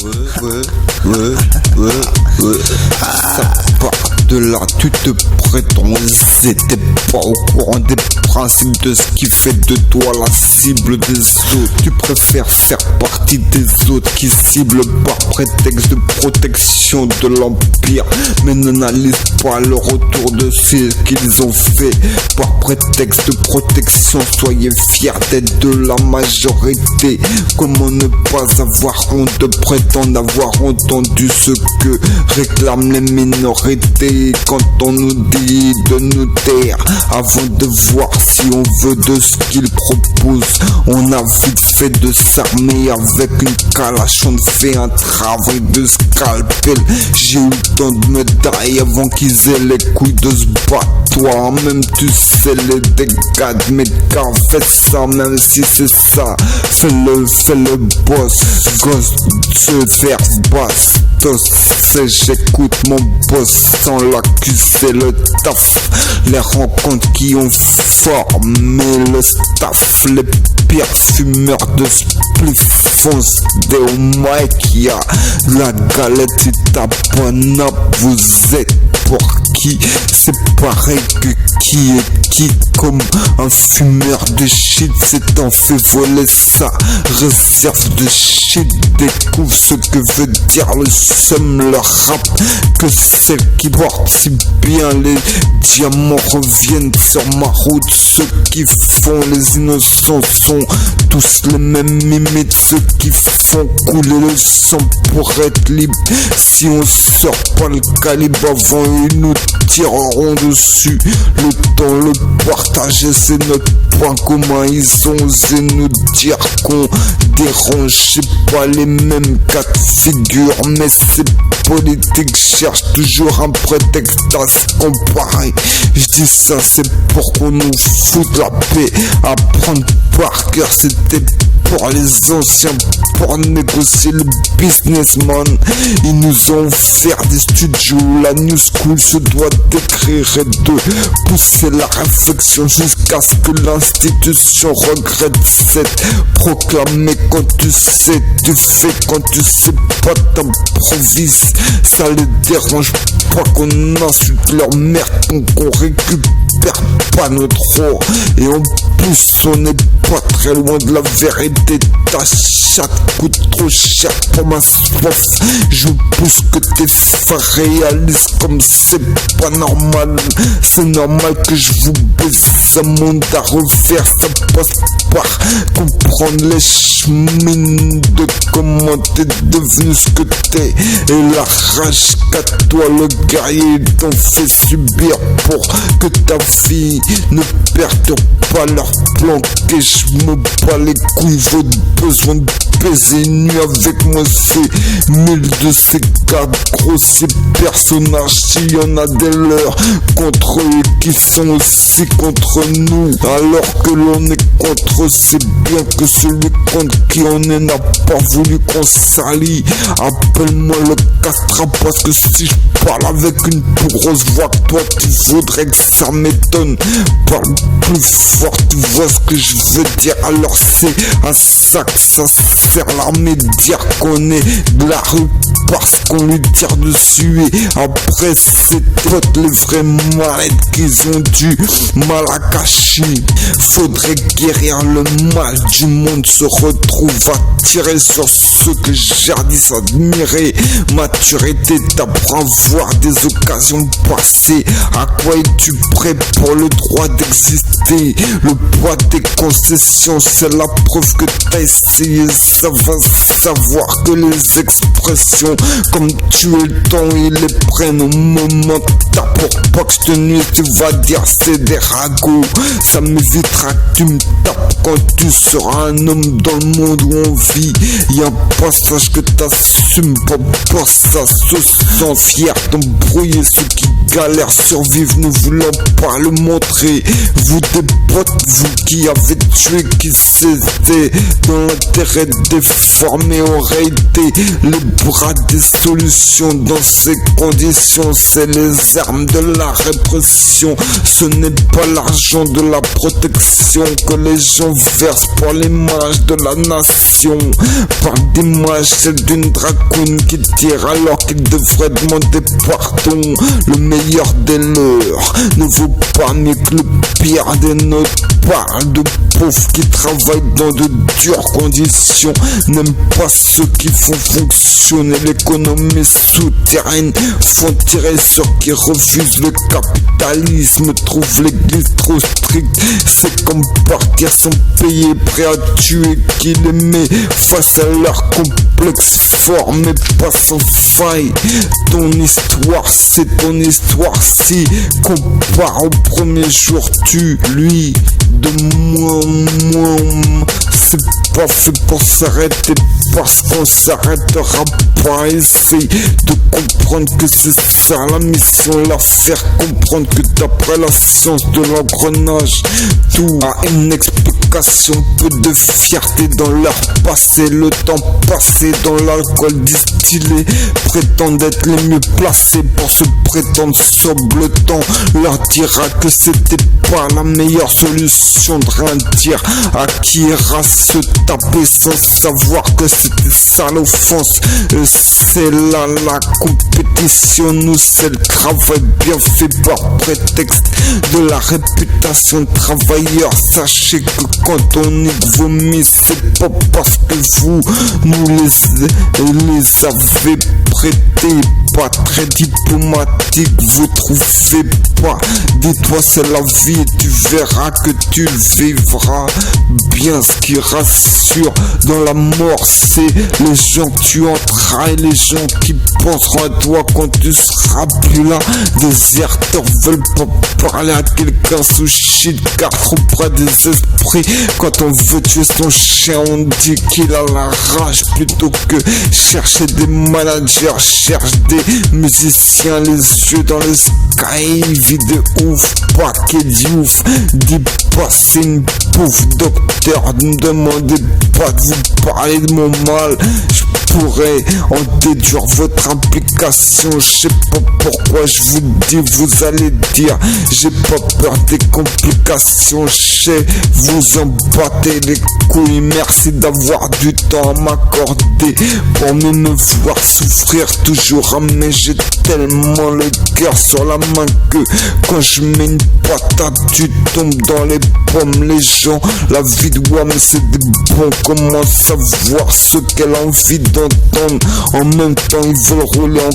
Ça part de là, tu te prétends, t'es pas au courant des principes de ce qui fait de toi la cible des autres. Tu préfères faire partie des autres qui ciblent par prétexte de protection de l'empire, mais n'analyse pas le retour de ce qu'ils ont fait par prétexte de protection. Soyez fiers d'être de la majorité. Comment ne pas avoir honte de prétendre avoir entendu ce que réclament les minorités? Quand on nous dit de nous taire avant de voir si on veut de ce qu'ils proposent, on a vite fait de s'armer avec une calache. On fait un travail de scalpel. J'ai eu le temps de me tailler avant qu'ils aient les couilles de se battre. Toi-même tu sais les dégâts de mes gars. Fais ça même si c'est ça. Fais-le boss. Gosse se faire basse. J'écoute mon boss sans l'accuser. Le taf, les rencontres qui ont formé le staff, les pires fumeurs de spliff foncent des mic. Y'a la galette et ta bonne up. Vous êtes pour qui? C'est pareil que qui est qui. Comme un fumeur de shit s'étant fait voler sa réserve de shit. Découvre ce que veut dire le seum, le rap. Que celles qui portent si bien les diamants reviennent sur ma route. Ceux qui font les innocents sont tous les mêmes mimites. Ceux qui font couler le sang pour être libre. Si on sort pas le calibre avant, ils nous tireront dessus. Le temps, le partager, c'est notre point commun. Ils ont osé nous dire qu'on dérange. C'est pas les mêmes cas de figure, mais ces politiques cherchent toujours un prétexte à se comparer. Je dis ça, c'est pour qu'on nous foute la paix. Apprendre par cœur, c'était pour les anciens, pour négocier le businessman. Ils nous ont offert des studios. La new school se doit d'écrire et de pousser la réflexion jusqu'à ce que l'institution regrette. C'est proclamé quand tu sais, tu fais quand tu sais pas, t'improvises. Ça les dérange pas qu'on insulte leur mère, qu'on récupère pas notre or. Et en plus on n'est pas très loin de la vérité. Ta chatte coûte trop cher pour ma soif. Je pousse que tes fins réalisent comme c'est pas normal. C'est normal que je vous baisse. Un monde à refaire, ça passe par comprendre les chemins de comment t'es devenu ce que t'es. Et la rage qu'à toi le guerrier t'en fait subir pour que ta vie ne perturbe pas leur plan. Que je me bats les couilles, votre besoin de baiser une nuit avec moi, c'est 1000 de ces gars grossiers personnages. S'il y en a des leurs contre eux qui sont aussi contre nous, alors que l'on est contre eux, c'est bien que celui contre qui on est n'a pas voulu qu'on s'allie. Appelle-moi le castrat, parce que si je parle avec une plus grosse voix que toi, tu voudrais que ça m'étonne. Parle plus fort, tu vois ce que je veux dire. Alors c'est à ça que ça sert l'armée, de dire qu'on est de la rue parce qu'on lui tire dessus. Et après c'est potes les vrais malades qu'ils ont du mal à cacher. Faudrait guérir le mal du monde, se retrouve à tirer sur ceux que jadis admirer. Maturité t'apprend à voir des occasions passées. À quoi es-tu prêt pour le droit d'exister? Le poids des concessions, c'est la preuve que t'as essayé. Ça va savoir que les expressions comme tuer le temps, ils les prennent au moment. T'as pour pas que je te nuise, tu vas dire c'est des ragots. Ça m'évitera que tu me tapes quand tu seras un homme dans le monde où on vit. Y'a un passage que t'assumes pas, ça se sent fier d'embrouiller ceux qui galère survivre, ne voulant pas le montrer. Vous des potes, vous qui avez tué, qui c'était dans l'intérêt déformé, aurait été les bras des solutions. Dans ces conditions, c'est les armes de la répression. Ce n'est pas l'argent de la protection que les gens versent pour l'image de la nation. Par d'image, celle d'une dragoune qui tire alors qu'il devrait demander pardon. Le meilleur des leurs ne vaut pas mieux que le pire des nôtres. Parle de pauvres qui travaillent dans de dures conditions, n'aiment pas ceux qui font fonctionner l'économie souterraine, font tirer ceux qui refusent le capitalisme, trouvent l'église trop stricte. C'est comme partir sans payer, prêt à tuer qui les met face à leur complexe fort mais pas sans faille. Ton histoire c'est ton histoire, si compare au premier jour tu lui de moi, c'est pas fait pour s'arrêter parce qu'on s'arrêtera pas. Essaye de comprendre que c'est ça la mission, leur faire comprendre que d'après la science de l'engrenage, tout a une explication. Peu de fierté dans leur passé, le temps passé dans l'alcool distillé, prétendent être les mieux placés pour se prétendre sobre. Le temps leur dira que c'était pas la meilleure solution de rien dire, à qui ira se taper sans savoir que c'était ça l'offense. C'est là la compétition, nous c'est le travail bien fait par prétexte de la réputation de travailleur. Sachez que quand on nique vos mises, c'est pas parce que vous nous les avez prêtés. Pas très diplomatique, vous trouvez pas. Dis-toi c'est la vie et tu verras que tu le vivras bien. Ce qui rassure dans la mort, c'est les gens que tu entrailles, les gens qui penseront à toi quand tu seras plus là. Déserteurs veulent pas parler à quelqu'un sous shit car trop près des esprits. Quand on veut tuer son chien, on dit qu'il a la rage plutôt que chercher des managers. Cherche des musiciens, les yeux dans le sky, vie de ouf, paquet d'ouf. Dis pas c'est une pouffe, docteur, ne me demandez pas de vous parler de mon mal. Je pourrais en déduire votre implication. Je sais pas pourquoi je vous dis, vous allez dire j'ai pas peur des complications. Je sais vous en battez les couilles. Merci d'avoir du temps à m'accorder pour mieux me voir souffrir toujours. Mais j'ai tellement le cœur sur la main que quand je mets une patate tu tombes dans les pommes. Les gens, la vie de WAM c'est des bons. Comment savoir ce qu'elle a envie d'entendre? En même temps ils veulent rouler en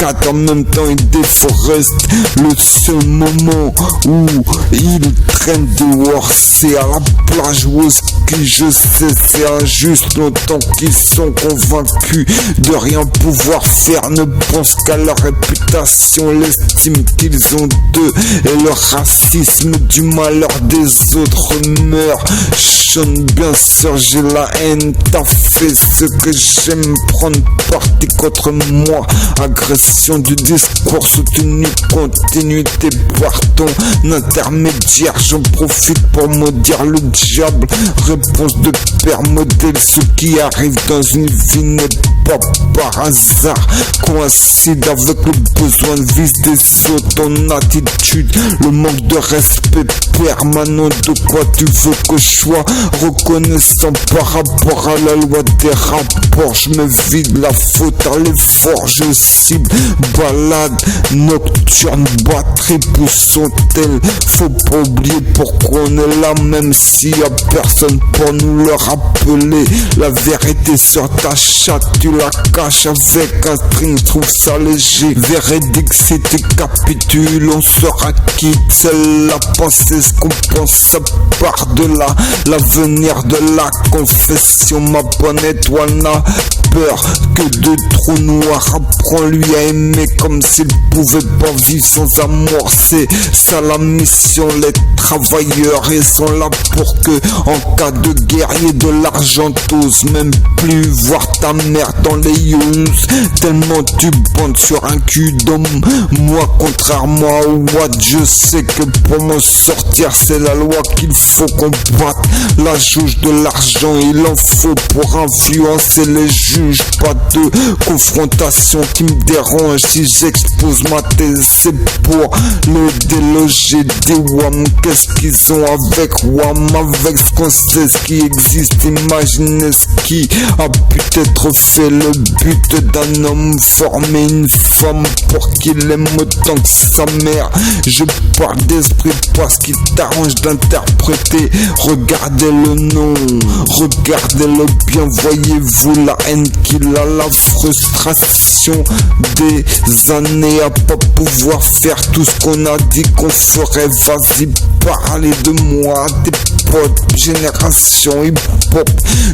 4x4, en même temps ils déforestent. Le seul moment où ils traînent dehors c'est à la plage ou au ski. Je sais c'est injuste, longtemps qu'ils sont convaincus de rien pouvoir faire, ne pensent qu'à leur réputation, l'estime qu'ils ont d'eux et le racisme du malheur des autres meurt. Sean, bien sûr j'ai la haine, t'as fait ce que j'aime, prendre parti contre moi. Agression du discours soutenu, continuité par ton intermédiaire. J'en profite pour maudire le diable. Réponse de père modèle, ce qui arrive dans une vie n'est pas par hasard. Coïncide avec le besoin de vie des autres, ton attitude, le manque de respect permanent. De quoi tu veux que je sois reconnaissant par rapport à la loi des rapports? Je me vide la faute à l'effort, je cible balade nocturne, batterie poussons-elles. Faut pas oublier pourquoi on est là, même s'il y a personne pour nous le rappeler. La vérité sur ta chatte, tu la caches avec un string, je trouve ça léger. Véridique si tu capitules, on sera quitte. Seule la pensée, ce qu'on pense, ça part de là. L'avenir de la confession, ma bonne étoile n'a peur que de trous noirs. Apprends-lui à aimer comme s'il pouvait pas vivre sans amour. C'est ça la mission, les travailleurs, ils sont là pour que, en cas de guerre, y ait de l'argent tous. Même plus voir ta mère dans les news, tellement tu bandes sur un cul d'homme. Moi, contrairement à Watt, je sais que pour m'en sortir, c'est la loi qu'il faut combattre. La jauge de l'argent, il en faut pour influencer les juges. Pas de confrontation qui me dérange. Si j'expose ma thèse, c'est pour le déloger des WAM. Qu'est-ce qu'ils ont avec WAM? Avec ce qu'on sait, ce qui existe. Imaginez ce qui a peut-être fait le but d'un homme, former une femme pour qu'il aime autant que sa mère. Je parle d'esprit parce qu'il t'arrange d'interpréter. Regardez le nom, regardez-le bien, voyez-vous la haine qu'il a, la frustration des années à pas pouvoir faire tout ce qu'on a dit qu'on ferait. Vas-y, parlez de moi, des potes, génération hip-hop,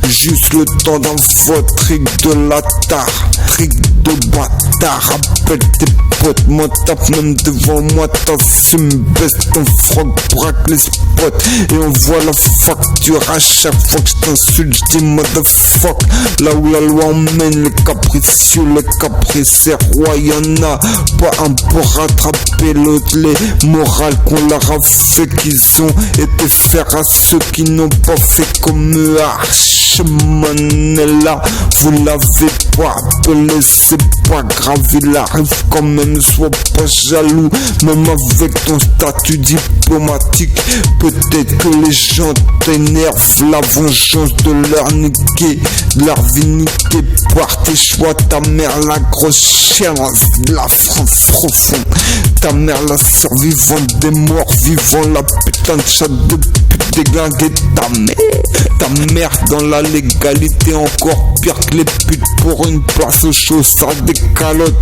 juste le temps d'un vote, trick de la tare, trick de bâtard. Appelle tes potes, moi tape même devant moi, t'assumes, baisse ton froc, braque les spots et on voit la facture à chaque fois que je t'insulte, je dis motherfuck. Là où la loi emmène les capricieux, les caprices rois, y'en a pas un pour rattraper l'autre. Les morales qu'on leur a fait, qu'ils ont été faire à ceux qui n'ont pas fait comme eux. Archman est là, vous l'avez pas appelé, c'est pas grave, il arrive quand même, sois pas jaloux. Même avec ton statut diplomatique, peut-être que les gens t'énervent. La vengeance de leur niquer, de leur vie niquée par tes choix. Ta mère la grosse chienne de la France profonde, ta mère la survivante des morts vivants, la putain de chatte de pute déglinguée. Ta mère dans la légalité, encore pire que les putes pour une place au chaud, ça des calottes.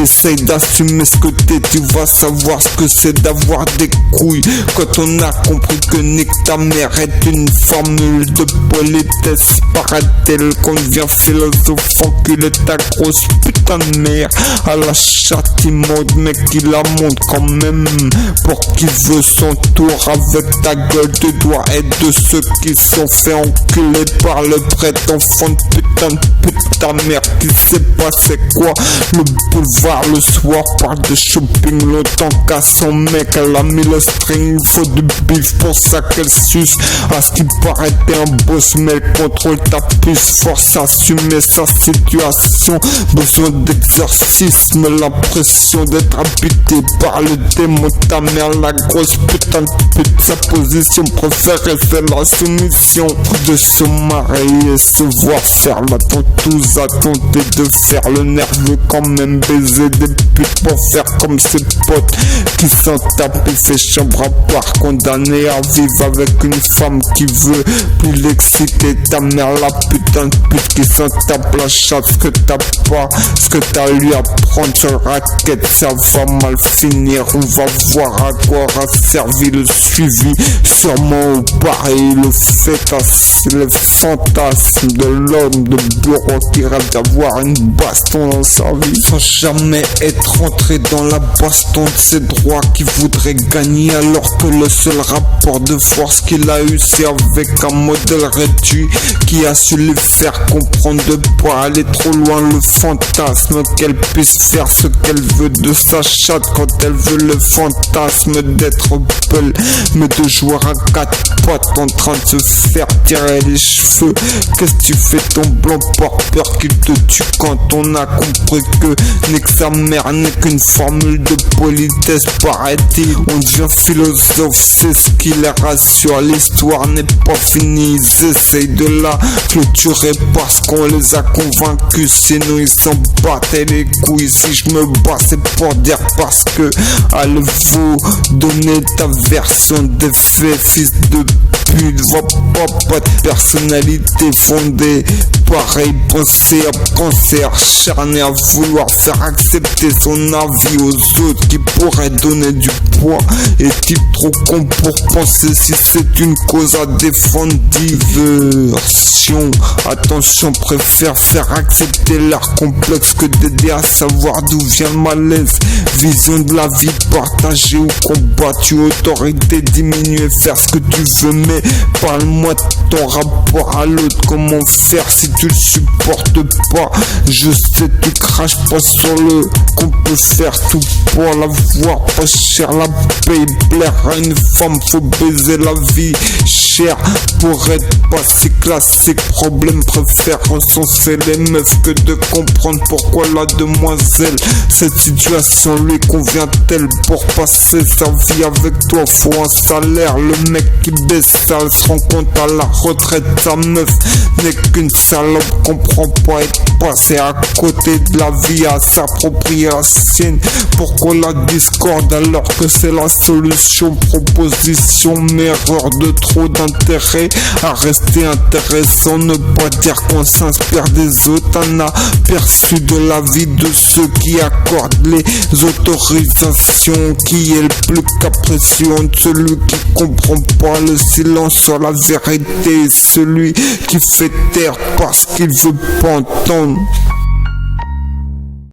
Essaye d'assumer ce que t'es, tu vas savoir ce que c'est d'avoir des couilles. Quand on a compris que nique ta mère est une formule de politesse, paraît-elle qu'on devient philosophe, enculé ta grosse putain de mère à la châtiment, mec qui la monte quand même pour qu'il veut son tour. Avec ta gueule de doigt et de ceux qui sont fait enculer par le prêtre enfant de putain de pute. Ta mère qui sait pas c'est quoi le boulevard le soir, parle de shopping longtemps qu'à son mec elle a mis le string. Il faut du bif pour ça qu'elle suce. À ce qui paraît t'es un boss mais elle contrôle ta puce. Force à assumer sa situation, besoin d'exorcisme, l'impression d'être habité par le démon. Ta mère la grosse putain de pute, sa position préférée c'est la soumission. De se marier, se voir faire la tontouse, à tenter de faire le nerveux quand même, baiser des putes pour faire comme ses potes qui s'en tapent et fait chambre à part, condamné à vivre avec une femme qui veut plus l'exciter. Ta mère la putain de pute qui s'en tape la chatte, ce que t'as pas, ce que t'as à lui apprendre sur le racket, ça va mal finir. On va voir à quoi a servi le suivi, sûrement au pareil le fait, c'est le fantasme de l'homme de bureau qui rêve d'avoir une baston dans sa vie sans jamais être entré dans la baston de ses droits, qui voudrait gagner alors que le seul rapport de force qu'il a eu c'est avec un modèle réduit qui a su lui faire comprendre de pas aller trop loin. Le fantasme qu'elle puisse faire ce qu'elle veut de sa chatte quand elle veut, le fantasme d'être belle mais de jouer à quatre pattes en train de se faire tirer les cheveux. Qu'est-ce que tu fais ton blanc par peur qu'il te tue quand on a compris que nique sa mère n'est qu'une formule de politesse, paraît-il. On devient philosophe, c'est ce qui les rassure. L'histoire n'est pas finie, ils essayent de la clôturer parce qu'on les a convaincus, sinon ils s'en battaient les couilles. Si je me bats c'est pour dire parce que allez-vous donner ta version des faits, fils de puis il va pas de personnalité fondée. Pareil, penser à penser, acharné à vouloir faire accepter son avis aux autres qui pourraient donner du poids. Est-il trop con pour penser si c'est une cause à défendre? Diversion, attention, préfère faire accepter l'air complexe que d'aider à savoir d'où vient le malaise. Vision de la vie partagée ou combattue, autorité diminuée, faire ce que tu veux, mais parle-moi de ton rapport à l'autre. Comment faire si tu le supportes pas? Je sais, tu craches pas sur le qu'on peut faire tout pour la voir pas cher. La paye, plaire à une femme, faut baiser la vie chère pour être pas si classique. Problème, préfère recenser les meufs que de comprendre pourquoi la demoiselle cette situation lui convient-elle. Pour passer sa vie avec toi faut un salaire. Le mec qui baisse ça se rend compte à la retraite, sa meuf n'est qu'une salope, comprend pas être passé à côté de la vie à s'approprier la sienne. Pourquoi la discorde alors que c'est la solution? Proposition, mais erreur de trop d'intérêt à rester intéressant, ne pas dire qu'on s'inspire des autres. Un aperçu de la vie de ceux qui accordent les autorisations. Qui est le plus capricieux entre celui qui comprend pas le silence sur la vérité et celui qui fait taire parce qu'il veut pas entendre?